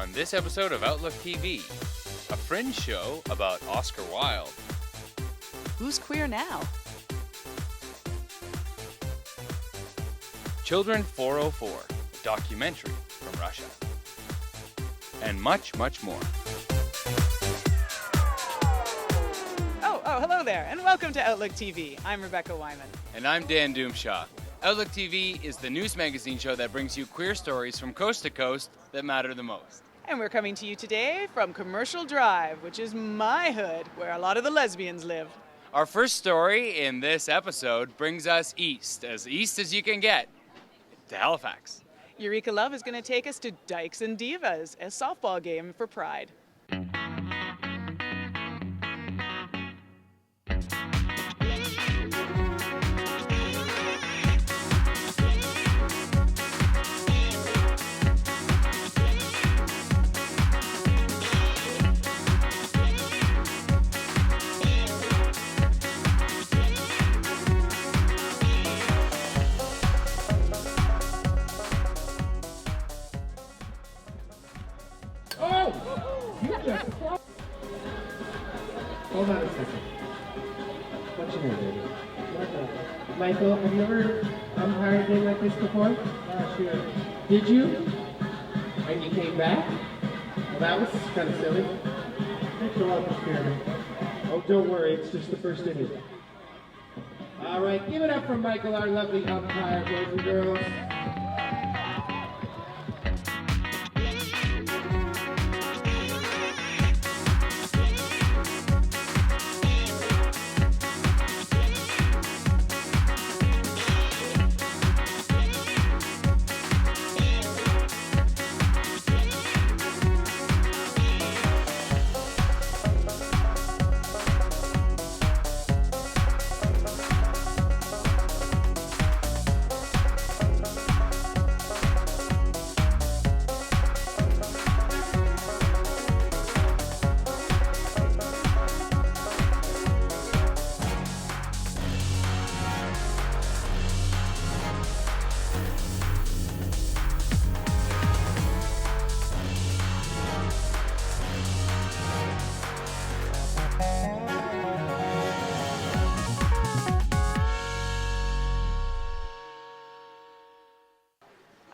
on this episode of Outlook TV, a fringe show about Oscar Wilde. Who's queer now? Children 404, a documentary from Russia. And much, much more. Oh, hello there, and welcome to Outlook TV. I'm Rebecca Wyman. And I'm Dan Doomshaw. Outlook TV is the news magazine show that brings you queer stories from coast to coast that matter the most. And we're coming to you today from Commercial Drive, which is my hood, where a lot of the lesbians live. Our first story in this episode brings us east as you can get, to Halifax. Eureka Love is going to take us to Dykes and Divas, a softball game for Pride. Hold on a second. What's your name, baby? Michael, have you ever umpired a game like this before? Sure. Did you? And you came back? Well, that was kind of silly. Thanks a lot for scaring me. Oh, don't worry, it's just the first inning. All right, give it up for Michael, our lovely umpire, boys and girls.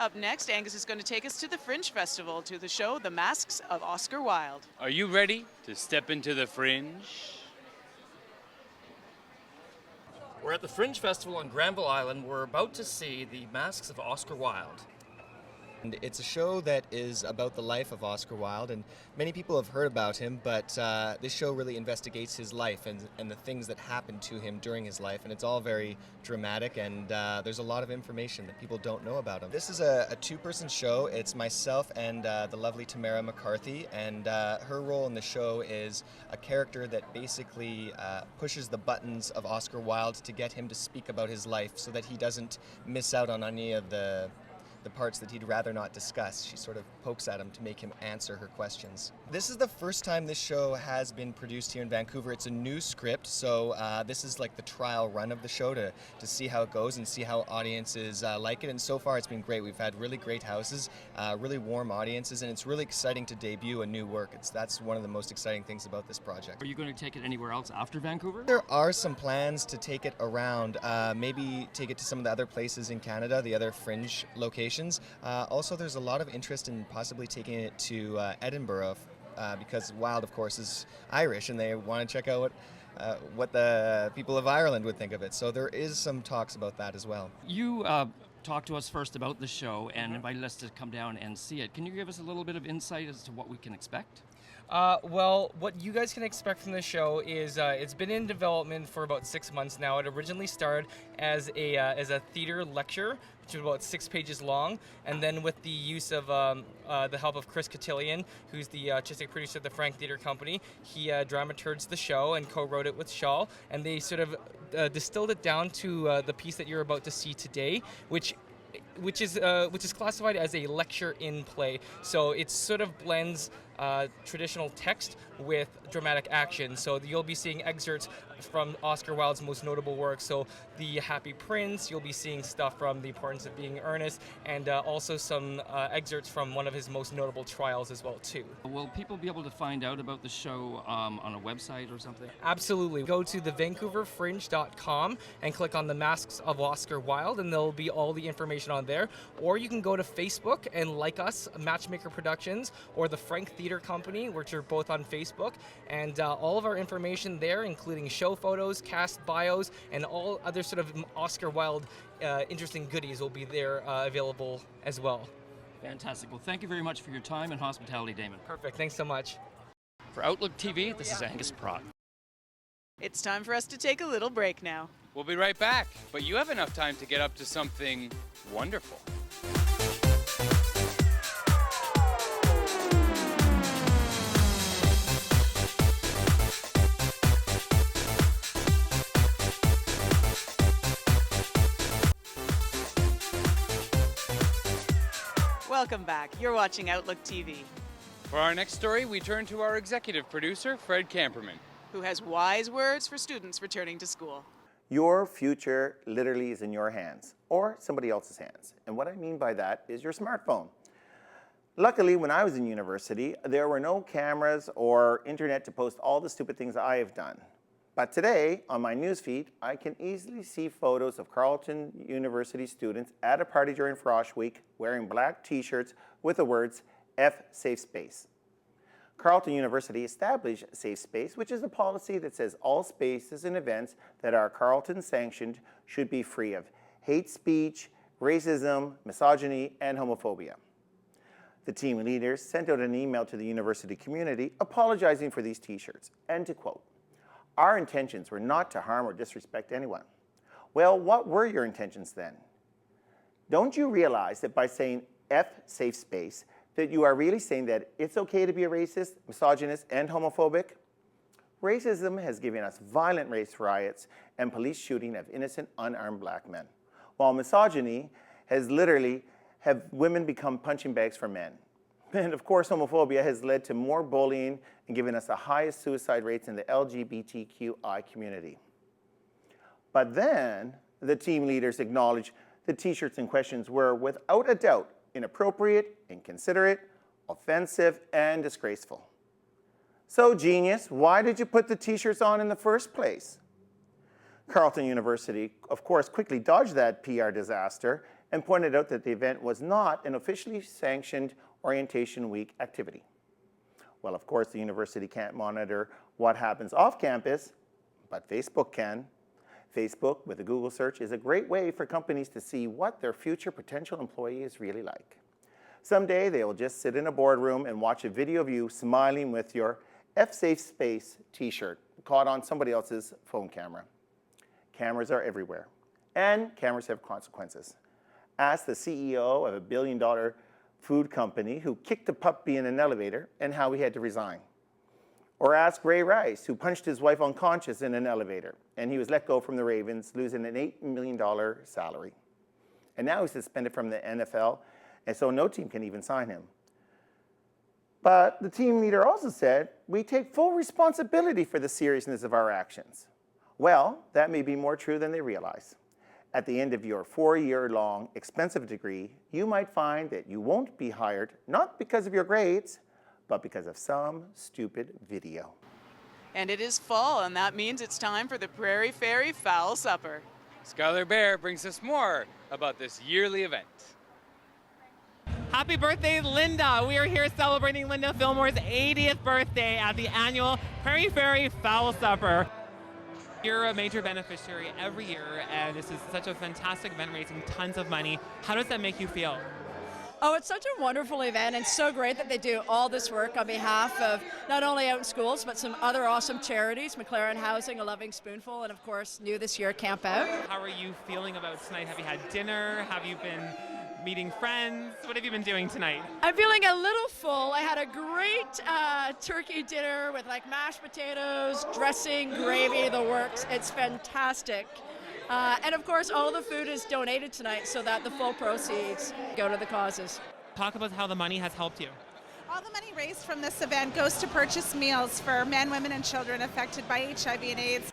Up next, Angus is going to take us to the Fringe Festival, to the show The Masks of Oscar Wilde. Are you ready to step into the fringe? We're at the Fringe Festival on Granville Island. We're about to see the Masks of Oscar Wilde. And it's a show that is about the life of Oscar Wilde, and many people have heard about him, but this show really investigates his life and the things that happened to him during his life, and it's all very dramatic, and there's a lot of information that people don't know about him. This is a two-person show. It's myself and the lovely Tamara McCarthy, and her role in the show is a character that basically pushes the buttons of Oscar Wilde to get him to speak about his life so that he doesn't miss out on any of the parts that he'd rather not discuss. She sort of pokes at him to make him answer her questions. This is the first time this show has been produced here in Vancouver. It's a new script, so this is like the trial run of the show to see how it goes and see how audiences like it, and so far it's been great. We've had really great houses, really warm audiences, and it's really exciting to debut a new work. That's one of the most exciting things about this project. Are you going to take it anywhere else after Vancouver? There are some plans to take it around, maybe take it to some of the other places in Canada, the other fringe locations. Also, there's a lot of interest in possibly taking it to Edinburgh because Wilde, of course, is Irish, and they want to check out what the people of Ireland would think of it. So there is some talks about that as well. You talked to us first about the show and invited us to come down and see it. Can you give us a little bit of insight as to what we can expect? Well, what you guys can expect from the show is it's been in development for about 6 months now. It originally started as a theater lecture, which was about 6 pages long, and then with the use of the help of Chris Cotillion, who's the artistic producer of the Frank Theatre Company, he dramaturged the show and co-wrote it with Shaw, and they sort of distilled it down to the piece that you're about to see today, which is classified as a lecture in play. So it sort of blends traditional text with dramatic action. So you'll be seeing excerpts from Oscar Wilde's most notable works. So The Happy Prince, you'll be seeing stuff from The Importance of Being Earnest, and also some excerpts from one of his most notable trials as well too. Will people be able to find out about the show on a website or something? Absolutely. Go to thevancouverfringe.com and click on the Masks of Oscar Wilde, and there'll be all the information on there. Or you can go to Facebook and like us, Matchmaker Productions, or the Frank Theater Company, which are both on Facebook, and all of our information there, including show photos, cast bios, and all other sort of Oscar Wilde interesting goodies will be there available as well. Fantastic. Well, thank you very much for your time and hospitality, Damon. Perfect. Thanks so much. For Outlook TV, this is Angus Pratt. It's time for us to take a little break now. We'll be right back, but you have enough time to get up to something wonderful. Welcome back. You're watching Outlook TV, For our next story, we turn to our executive producer, Fred Camperman. who has wise words for students returning to school. Your future literally is in your hands or somebody else's hands. And what I mean by that is your smartphone. Luckily, when I was in university, there were no cameras or internet to post all the stupid things I have done. But today, on my newsfeed, I can easily see photos of Carleton University students at a party during Frosh Week wearing black t-shirts with the words F Safe Space. Carleton University established Safe Space, which is a policy that says all spaces and events that are Carleton sanctioned should be free of hate speech, racism, misogyny, and homophobia. The team leaders sent out an email to the university community apologizing for these t-shirts, and to quote, "Our intentions were not to harm or disrespect anyone." Well, what were your intentions then? Don't you realize that by saying F Safe Space, that you are really saying that it's okay to be a racist, misogynist, and homophobic? Racism has given us violent race riots and police shooting of innocent, unarmed black men, while misogyny has literally have women become punching bags for men. And of course, homophobia has led to more bullying and given us the highest suicide rates in the LGBTQI community. But then, the team leaders acknowledged the t-shirts in questions were, without a doubt, inappropriate, inconsiderate, offensive, and disgraceful. So, genius, why did you put the t-shirts on in the first place? Carleton University, of course, quickly dodged that PR disaster and pointed out that the event was not an officially sanctioned orientation week activity. Well, of course, the university can't monitor what happens off campus, but Facebook can. Facebook, with a Google search, is a great way for companies to see what their future potential employee is really like. Someday, they will just sit in a boardroom and watch a video of you smiling with your F Safe Space t-shirt caught on somebody else's phone camera. Cameras are everywhere, and cameras have consequences. Ask the CEO of a billion-dollar food company who kicked a puppy in an elevator and how he had to resign. Or ask Ray Rice, who punched his wife unconscious in an elevator, and he was let go from the Ravens, losing an $8 million salary. And now he's suspended from the NFL, and so no team can even sign him. But the team leader also said, "We take full responsibility for the seriousness of our actions." Well, that may be more true than they realize. At the end of your 4-year-long expensive degree, you might find that you won't be hired, not because of your grades, but because of some stupid video. And it is fall, and that means it's time for the Prairie Fairy Fowl Supper. Skylar Bear brings us more about this yearly event. Happy birthday, Linda! We are here celebrating Linda Fillmore's 80th birthday at the annual Prairie Fairy Fowl Supper. You're a major beneficiary every year, and this is such a fantastic event, raising tons of money. How does that make you feel? Oh, it's such a wonderful event, and it's so great that they do all this work on behalf of not only Out in Schools, but some other awesome charities, McLaren Housing, A Loving Spoonful, and of course, new this year, Camp Out. How are you feeling about tonight? Have you had dinner? Have you been meeting friends? What have you been doing tonight? I'm feeling a little full. I had a great turkey dinner with like mashed potatoes, dressing, gravy, the works. It's fantastic. And of course, all the food is donated tonight so that the full proceeds go to the causes. Talk about how the money has helped you. All the money raised from this event goes to purchase meals for men, women, and children affected by HIV and AIDS.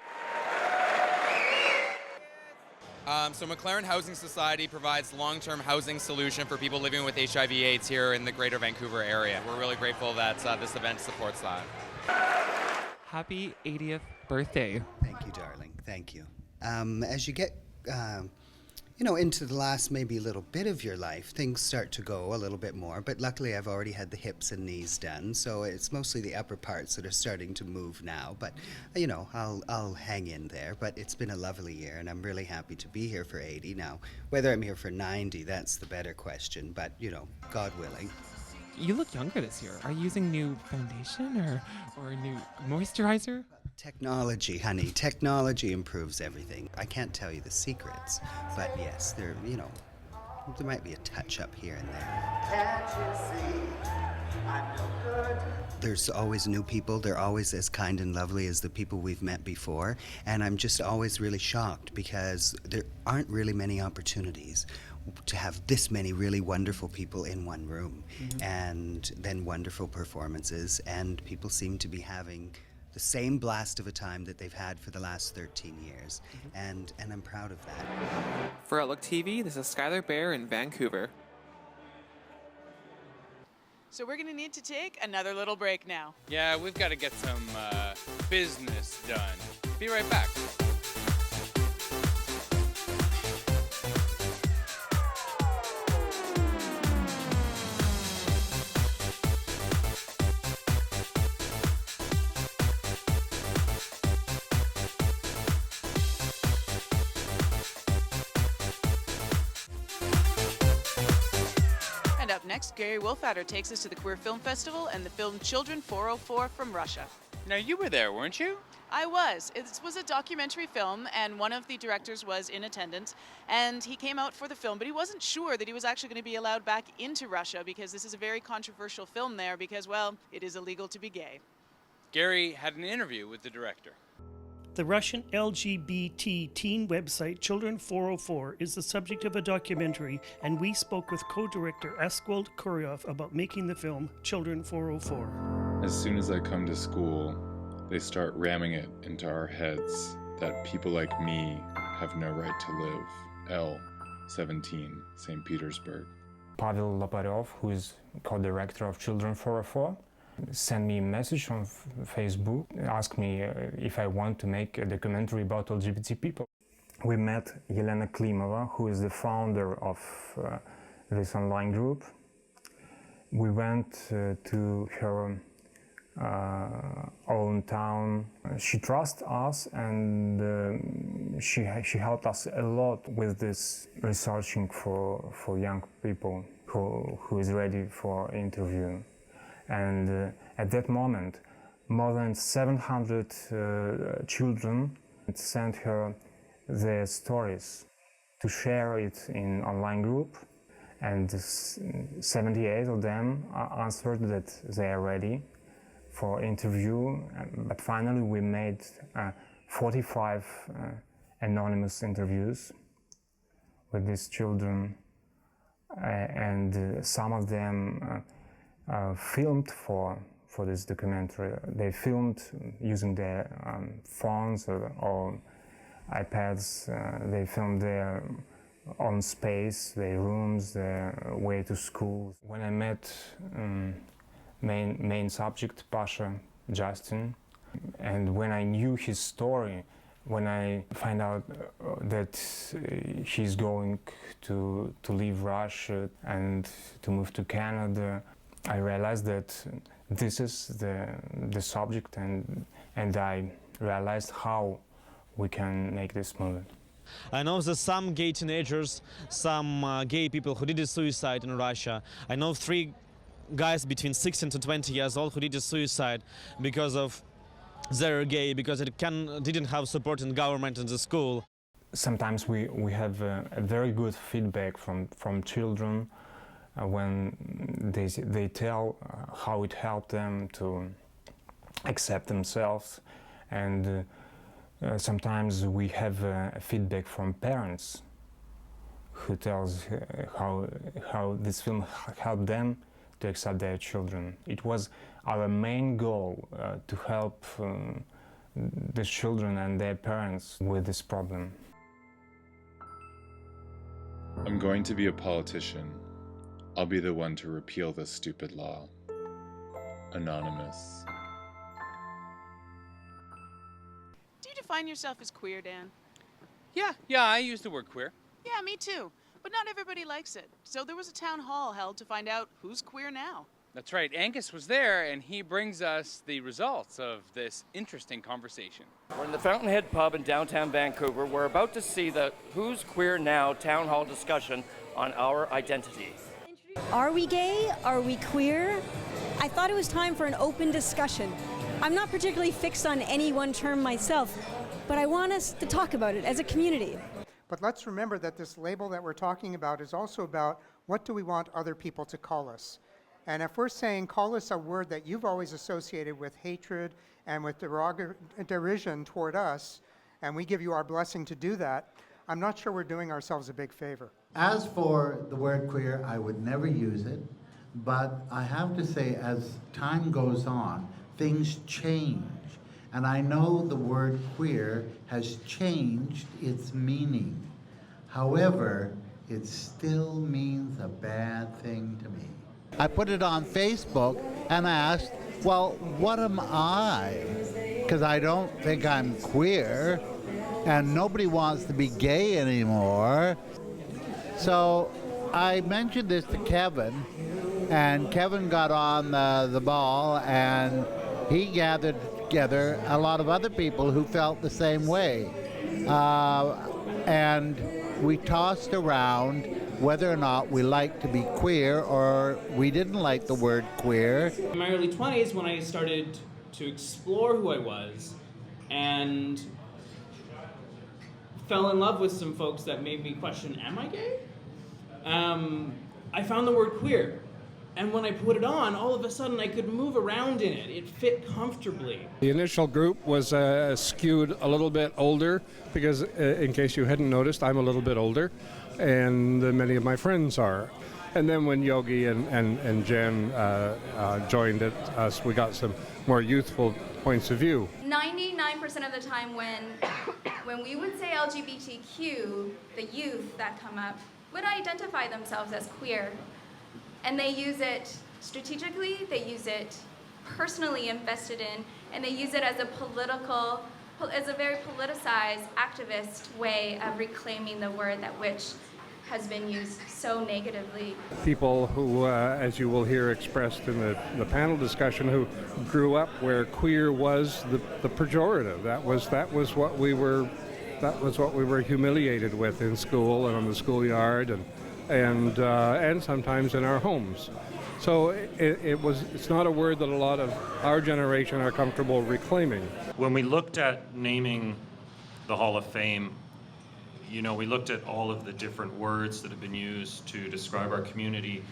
So McLaren Housing Society provides long-term housing solution for people living with HIV/AIDS here in the Greater Vancouver area. We're really grateful that this event supports that. Happy 80th birthday. Thank you, darling. Thank you. As you get, into the last maybe little bit of your life, things start to go a little bit more. But luckily, I've already had the hips and knees done, so it's mostly the upper parts that are starting to move now. But I'll hang in there. But it's been a lovely year, and I'm really happy to be here for 80 now. Whether I'm here for 90, that's the better question. But God willing. You look younger this year. Are you using new foundation or a new moisturizer? Technology, honey. Technology improves everything. I can't tell you the secrets, but yes, there might be a touch up here and there. Can't you see I'm no good? There's always new people. They're always as kind and lovely as the people we've met before, and I'm just always really shocked because there aren't really many opportunities to have this many really wonderful people in one room, and then wonderful performances, and people seem to be having the same blast of a time that they've had for the last 13 years, and I'm proud of that. For Outlook TV, this is Skylar Bear in Vancouver. So we're going to need to take another little break now. Yeah, we've got to get some business done. Be right back. And up next, Gary Wolfatter takes us to the Queer Film Festival and the film Children 404 from Russia. Now, you were there, weren't you? I was. It was a documentary film, and one of the directors was in attendance, and he came out for the film, but he wasn't sure that he was actually going to be allowed back into Russia because this is a very controversial film there because, well, it is illegal to be gay. Gary had an interview with the director. The Russian LGBT teen website Children 404 is the subject of a documentary, and we spoke with co-director Askold Kuryov about making the film Children 404. As soon as I come to school, they start ramming it into our heads that people like me have no right to live. L. 17, St. Petersburg. Pavel Loparyov, who is co-director of Children 404, sent me a message on Facebook, asked me if I want to make a documentary about LGBT people. We met Yelena Klimova, who is the founder of this online group. We went to her own town. She trusts us, and she helped us a lot with this researching for young people who is ready for interview. And at that moment, more than 700 children sent her their stories to share it in online group, and 78 of them answered that they are ready for interview. But finally, we made 45 anonymous interviews with these children, and some of them filmed for this documentary. They filmed using their phones or iPads. They filmed their own space, their rooms, their way to school. When I met main subject, Pasha Justin, and when I knew his story, when I find out that he's going to leave Russia and to move to Canada, I realized that this is the subject, and I realized how we can make this movie. I know that some gay teenagers, some gay people who did a suicide in Russia. I know 3 guys between 16 to 20 years old who did a suicide because of they're gay, because it didn't have support in government and the school. Sometimes we have a very good feedback from children when they tell how it helped them to accept themselves, and sometimes we have feedback from parents who tells how this film helped them to accept their children. It was our main goal to help the children and their parents with this problem. I'm going to be a politician. I'll be the one to repeal this stupid law. Anonymous. Do you define yourself as queer, Dan? Yeah, I use the word queer. Yeah, me too. But not everybody likes it. So there was a town hall held to find out who's queer now. That's right, Angus was there, and he brings us the results of this interesting conversation. We're in the Fountainhead Pub in downtown Vancouver. We're about to see the Who's Queer Now town hall discussion on our identity. Are we gay? Are we queer? I thought it was time for an open discussion. I'm not particularly fixed on any one term myself, but I want us to talk about it as a community. But let's remember that this label that we're talking about is also about what do we want other people to call us. And if we're saying call us a word that you've always associated with hatred and with derision toward us, and we give you our blessing to do that, I'm not sure we're doing ourselves a big favor. As for the word queer, I would never use it, but I have to say as time goes on, things change. And I know the word queer has changed its meaning. However, it still means a bad thing to me. I put it on Facebook and asked, well, what am I? Because I don't think I'm queer, and nobody wants to be gay anymore. So I mentioned this to Kevin, and Kevin got on the ball, and he gathered together a lot of other people who felt the same way. And we tossed around whether or not we liked to be queer or we didn't like the word queer. In my early 20s, when I started to explore who I was and fell in love with some folks that made me question, am I gay? I found the word queer. And when I put it on, all of a sudden I could move around in it. It fit comfortably. The initial group was skewed a little bit older because, in case you hadn't noticed, I'm a little bit older, and many of my friends are. And then when Yogi and Jen joined us, we got some more youthful points of view. 99% of the time when we would say LGBTQ, the youth that come up would identify themselves as queer. And they use it strategically, they use it personally invested in, and they use it as a very politicized, activist way of reclaiming the word that which has been used so negatively. People who, as you will hear expressed in the panel discussion, who grew up where queer was the pejorative. That was what we were humiliated with in school and on the schoolyard and sometimes in our homes. So it's not a word that a lot of our generation are comfortable reclaiming. When we looked at naming the Hall of Fame, we looked at all of the different words that have been used to describe our community,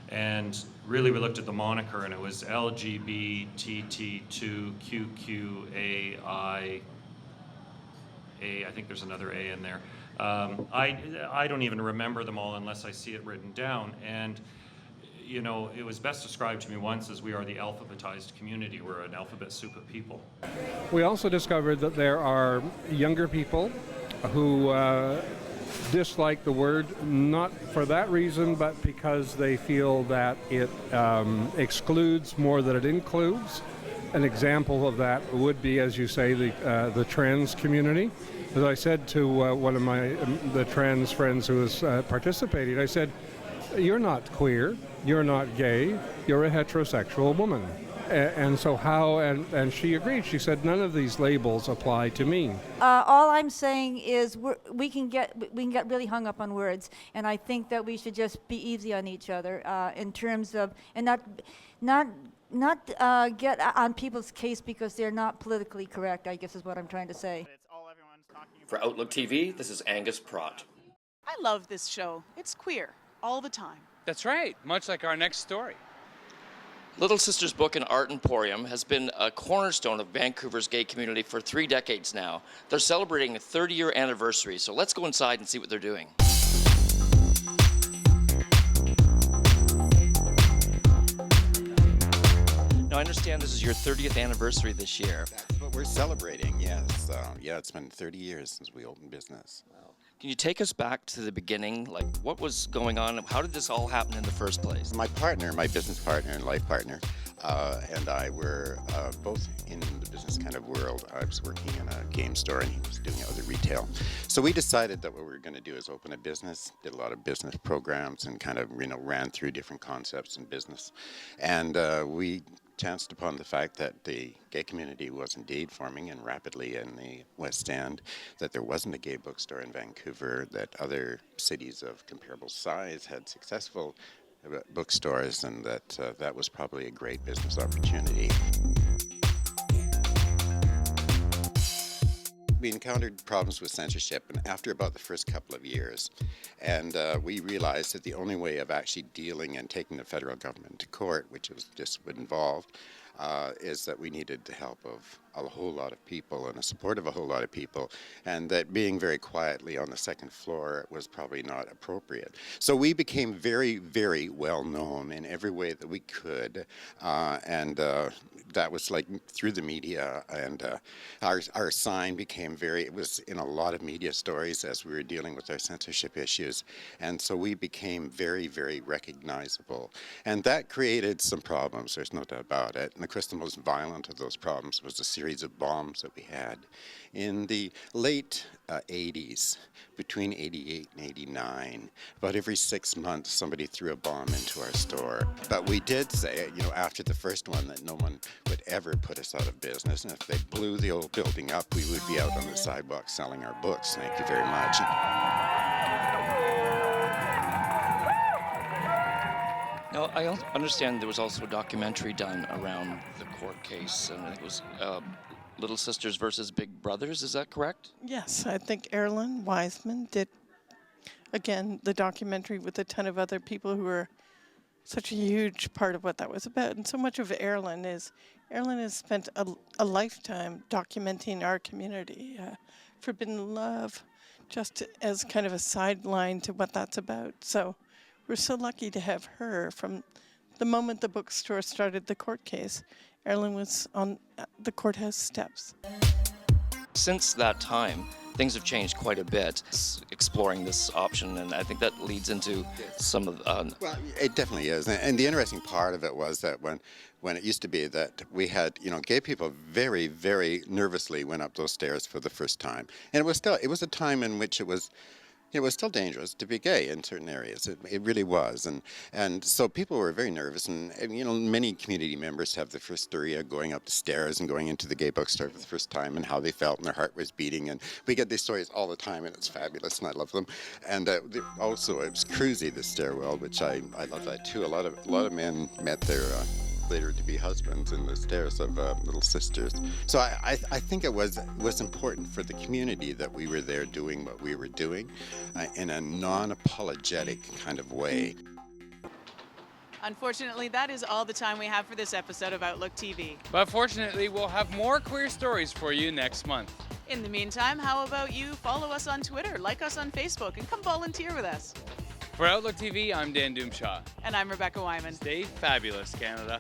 and really we looked at the moniker, and it was LGBTQ2QQAI. I think there's another A in there. I don't even remember them all unless I see it written down. And, it was best described to me once as we are the alphabetized community. We're an alphabet soup of people. We also discovered that there are younger people who dislike the word, not for that reason, but because they feel that it excludes more than it includes. An example of that would be, as you say, the trans community. As I said to one of the trans friends who was participating, I said, "You're not queer, you're not gay, you're a heterosexual woman." And so and she agreed. She said, "None of these labels apply to me." All I'm saying is we can get really hung up on words, and I think that we should just be easy on each other in terms of, and not get on people's case because they're not politically correct, I guess is what I'm trying to say. For Outlook TV, this is Angus Prott. I love this show. It's queer all the time. That's right, much like our next story. Little Sisters Book and Art Emporium has been a cornerstone of Vancouver's gay community for 3 decades now. They're celebrating a 30-year anniversary, so let's go inside and see what they're doing. I understand this is your 30th anniversary this year. That's what we're celebrating, yes. Yeah, it's been 30 years since we opened business. Can you take us back to the beginning? Like, what was going on? How did this all happen in the first place? My partner, my business partner and life partner, and I were both in the business kind of world. I was working in a game store and he was doing other retail. So we decided that what we were going to do is open a business, did a lot of business programs and kind of, ran through different concepts in business. And we chanced upon the fact that the gay community was indeed forming and rapidly in the West End, that there wasn't a gay bookstore in Vancouver, that other cities of comparable size had successful bookstores, and that that was probably a great business opportunity. We encountered problems with censorship, and after about the first couple of years, and we realized that the only way of actually dealing and taking the federal government to court, which was just would involve, is that we needed the help of a whole lot of people and the support of a whole lot of people, and that being very quietly on the second floor was probably not appropriate. So we became very, very well known in every way that we could, and that was like through the media, and our sign became it was in a lot of media stories as we were dealing with our censorship issues, and so we became very, very recognizable, and that created some problems, there's no doubt about it. And of course the most violent of those problems was the series of bombs that we had in the late 80s, between 88 and 89. About every 6 months somebody threw a bomb into our store. But we did say, after the first one, that no one would ever put us out of business, and if they blew the old building up, we would be out on the sidewalk selling our books. Thank you very much. Now, I understand there was also a documentary done around the court case, and it was Little Sisters versus Big Brothers. Is that correct? Yes, I think Erilyn Wiseman did, again, the documentary with a ton of other people who were such a huge part of what that was about. And so much of Erilyn has spent a lifetime documenting our community, Forbidden Love, just as kind of a sideline to what that's about. So we're so lucky to have her. From the moment the bookstore started the court case, Erilyn was on the courthouse steps. Since that time, things have changed quite a bit, exploring this option, and I think that leads into some of Well, it definitely is, and the interesting part of it was that when it used to be that we had, gay people very, very nervously went up those stairs for the first time, and it was a time in which it was still dangerous to be gay in certain areas. It really was, and so people were very nervous, and many community members have the first story of going up the stairs and going into the gay bookstore for the first time and how they felt and their heart was beating, and we get these stories all the time, and it's fabulous, and I love them. And also it was cruisy, the stairwell, which I love that too. A lot of men met their later to be husbands in the stairs of Little Sisters. So I think it was important for the community that we were there doing what we were doing in a non-apologetic kind of way. Unfortunately, that is all the time we have for this episode of Outlook TV. But fortunately, we'll have more queer stories for you next month. In the meantime, how about you follow us on Twitter, like us on Facebook, and come volunteer with us. For Outlook TV, I'm Dan Doomshaw. And I'm Rebecca Wyman. Stay fabulous, Canada.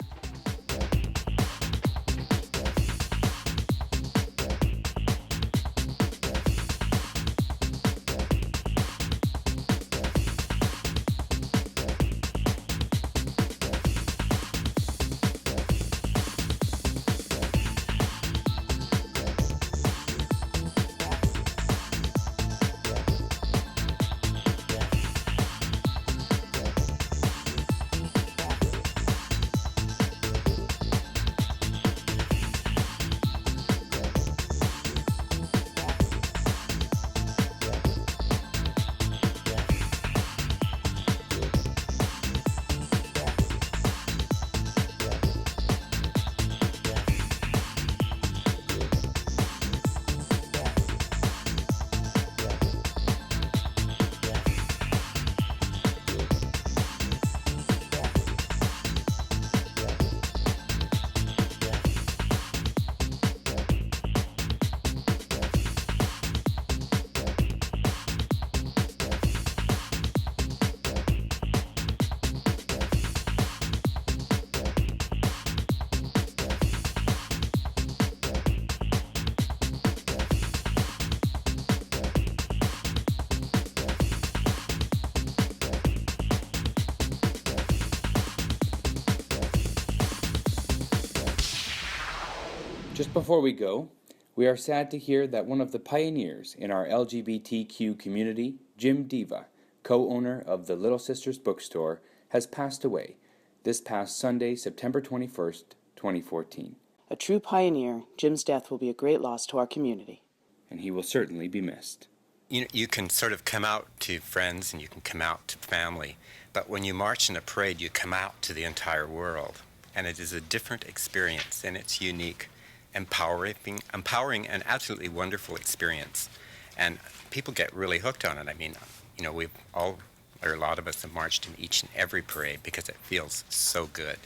Just before we go, we are sad to hear that one of the pioneers in our LGBTQ community, Jim Diva, co-owner of the Little Sisters bookstore, has passed away this past Sunday, September 21st, 2014. A true pioneer, Jim's death will be a great loss to our community. And he will certainly be missed. You can sort of come out to friends and you can come out to family, but when you march in a parade, you come out to the entire world. And it is a different experience, and it's unique, empowering, and absolutely wonderful experience. And people get really hooked on it. I mean, we've all, or a lot of us have marched in each and every parade because it feels so good.